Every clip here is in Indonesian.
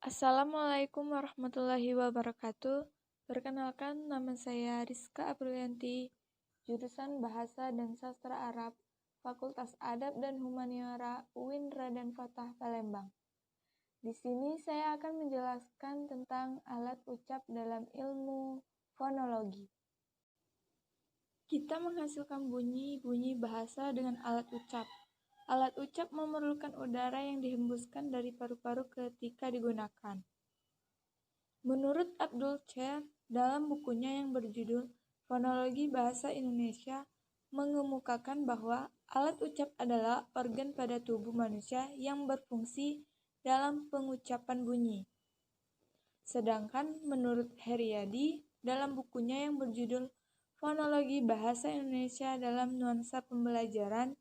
Assalamualaikum warahmatullahi wabarakatuh. Perkenalkan, nama saya Rizka Aprilianti, jurusan Bahasa dan Sastra Arab, Fakultas Adab dan Humaniora UIN Raden Fatah Palembang. Di sini saya akan menjelaskan tentang alat ucap dalam ilmu fonologi. Kita menghasilkan bunyi bahasa dengan alat ucap. Alat ucap memerlukan udara yang dihembuskan dari paru-paru ketika digunakan. Menurut Abdul Chair, dalam bukunya yang berjudul Fonologi Bahasa Indonesia, mengemukakan bahwa alat ucap adalah organ pada tubuh manusia yang berfungsi dalam pengucapan bunyi. Sedangkan menurut Heriadi, dalam bukunya yang berjudul Fonologi Bahasa Indonesia dalam Nuansa Pembelajaran,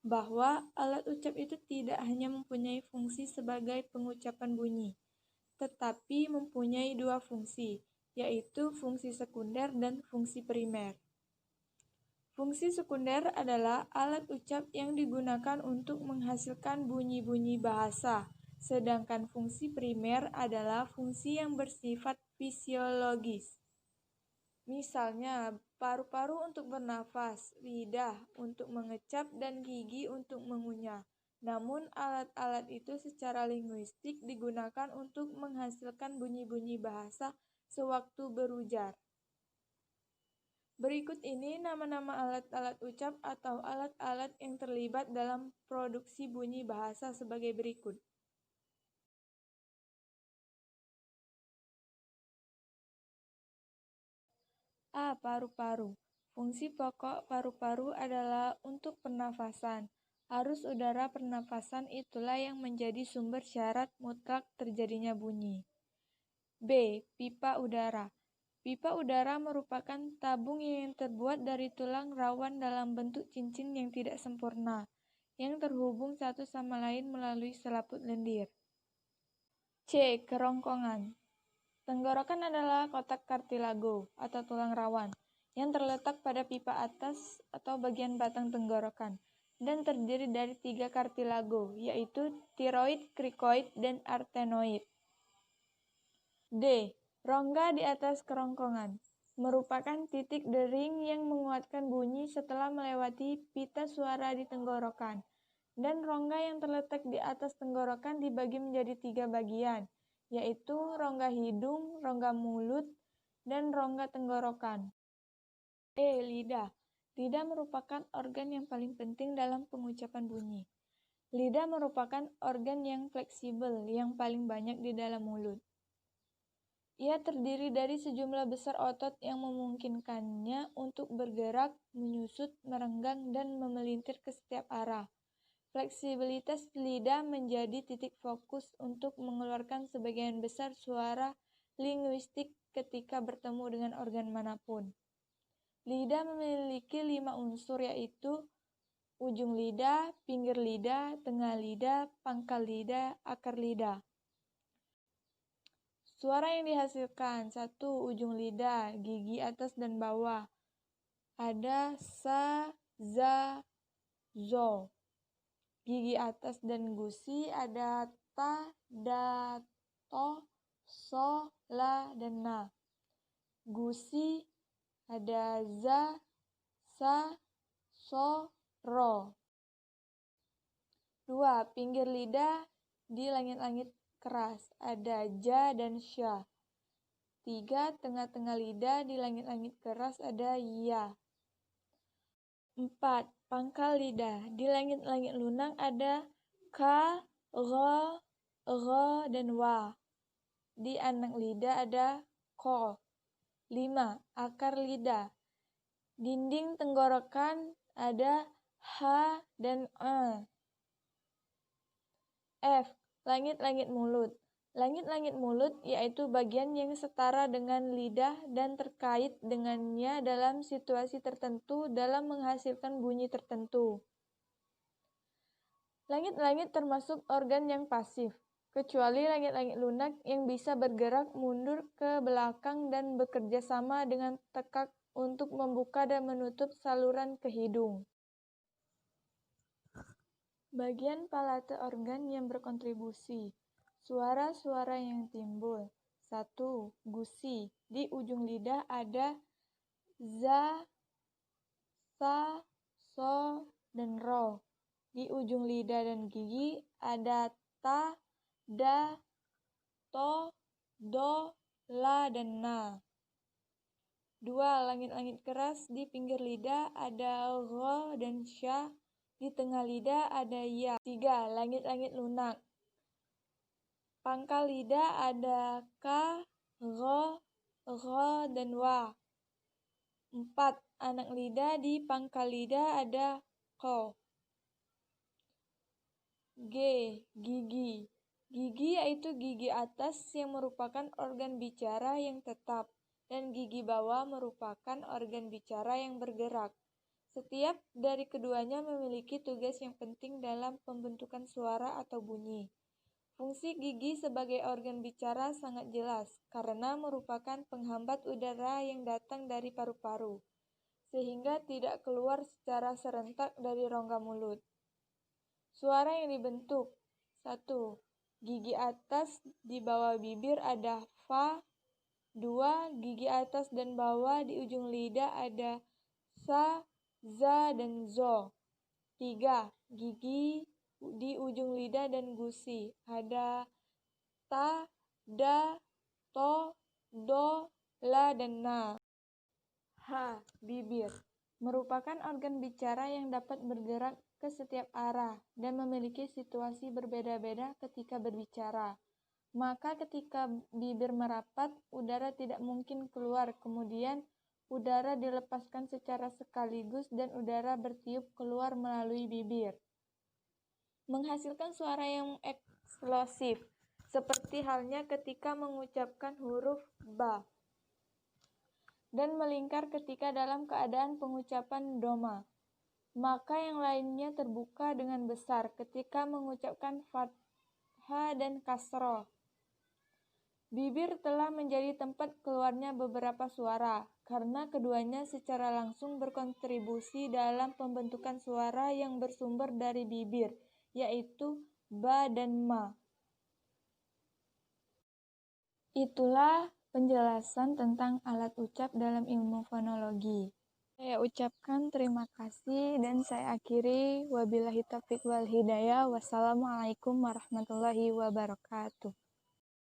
bahwa alat ucap itu tidak hanya mempunyai fungsi sebagai pengucapan bunyi, tetapi mempunyai dua fungsi, yaitu fungsi sekunder dan fungsi primer. Fungsi sekunder adalah alat ucap yang digunakan untuk menghasilkan bunyi-bunyi bahasa, sedangkan fungsi primer adalah fungsi yang bersifat fisiologis. Misalnya, paru-paru untuk bernafas, lidah untuk mengecap, dan gigi untuk mengunyah. Namun, alat-alat itu secara linguistik digunakan untuk menghasilkan bunyi-bunyi bahasa sewaktu berujar. Berikut ini nama-nama alat-alat ucap atau alat-alat yang terlibat dalam produksi bunyi bahasa sebagai berikut. A. Paru-paru. Fungsi pokok paru-paru adalah untuk pernafasan. Arus udara pernafasan itulah yang menjadi sumber syarat mutlak terjadinya bunyi. B. Pipa udara. Pipa udara merupakan tabung yang terbuat dari tulang rawan dalam bentuk cincin yang tidak sempurna, yang terhubung satu sama lain melalui selaput lendir. C. Kerongkongan. Tenggorokan adalah kotak kartilago atau tulang rawan yang terletak pada pipa atas atau bagian batang tenggorokan dan terdiri dari 3 kartilago, yaitu tiroid, krikoid, dan arsenoid. D. Rongga di atas kerongkongan merupakan titik dering yang menguatkan bunyi setelah melewati pita suara di tenggorokan, dan rongga yang terletak di atas tenggorokan dibagi menjadi 3 bagian, yaitu rongga hidung, rongga mulut, dan rongga tenggorokan. E. Lidah. Lidah merupakan organ yang paling penting dalam pengucapan bunyi. Lidah merupakan organ yang fleksibel yang paling banyak di dalam mulut. Ia terdiri dari sejumlah besar otot yang memungkinkannya untuk bergerak, menyusut, merenggang, dan memelintir ke setiap arah. Fleksibilitas lidah menjadi titik fokus untuk mengeluarkan sebagian besar suara linguistik ketika bertemu dengan organ manapun. Lidah memiliki 5 unsur, yaitu ujung lidah, pinggir lidah, tengah lidah, pangkal lidah, akar lidah. Suara yang dihasilkan: 1. Ujung lidah, gigi atas dan bawah. Ada sa, za, zo. Gigi atas dan gusi ada ta, da, to, so, la, dan na. Gusi ada za, sa, so, ro. 2. Pinggir lidah di langit-langit keras ada ja dan sya. 3. Tengah-tengah lidah di langit-langit keras ada ya. 4. Pangkal lidah di langit-langit lunak ada ka, ro, dan wa. Di anak lidah ada ko. 5. Akar lidah. Dinding tenggorokan ada ha dan e. F. Langit-langit mulut. Langit-langit mulut yaitu bagian yang setara dengan lidah dan terkait dengannya dalam situasi tertentu dalam menghasilkan bunyi tertentu. Langit-langit termasuk organ yang pasif, kecuali langit-langit lunak yang bisa bergerak mundur ke belakang dan bekerja sama dengan tekak untuk membuka dan menutup saluran ke hidung. Bagian palate organ yang berkontribusi. Suara-suara yang timbul. 1. Gusi. Di ujung lidah ada za, sa, so, dan ro. Di ujung lidah dan gigi ada ta, da, to, do, la, dan na. 2. Langit-langit keras. Di pinggir lidah ada gho dan sya. Di tengah lidah ada ya. 3. Langit-langit lunak. Pangkal lidah ada ka, gho, dan wa. 4. Anak lidah. Di pangkal lidah ada ko. G. Gigi. Gigi yaitu gigi atas yang merupakan organ bicara yang tetap, dan gigi bawah merupakan organ bicara yang bergerak. Setiap dari keduanya memiliki tugas yang penting dalam pembentukan suara atau bunyi. Fungsi gigi sebagai organ bicara sangat jelas, karena merupakan penghambat udara yang datang dari paru-paru, sehingga tidak keluar secara serentak dari rongga mulut. Suara yang dibentuk. 1. Gigi atas di bawah bibir ada fa. 2. Gigi atas dan bawah di ujung lidah ada sa, za, dan zo. 3. Gigi di ujung lidah dan gusi ada ta, da, to, do, la, dan na. H. Bibir. Merupakan organ bicara yang dapat bergerak ke setiap arah dan memiliki situasi berbeda-beda ketika berbicara. Maka ketika bibir merapat, udara tidak mungkin keluar, kemudian udara dilepaskan secara sekaligus dan udara bertiup keluar melalui bibir, menghasilkan suara yang eksplosif, seperti halnya ketika mengucapkan huruf ba, dan melingkar ketika dalam keadaan pengucapan doma. Maka yang lainnya terbuka dengan besar ketika mengucapkan fathah dan kasroh. Bibir telah menjadi tempat keluarnya beberapa suara, karena keduanya secara langsung berkontribusi dalam pembentukan suara yang bersumber dari bibir, yaitu ba dan ma. Itulah penjelasan tentang alat ucap dalam ilmu fonologi. Saya ucapkan terima kasih dan saya akhiri wabillahi taufiq wal hidayah. Wassalamualaikum warahmatullahi wabarakatuh.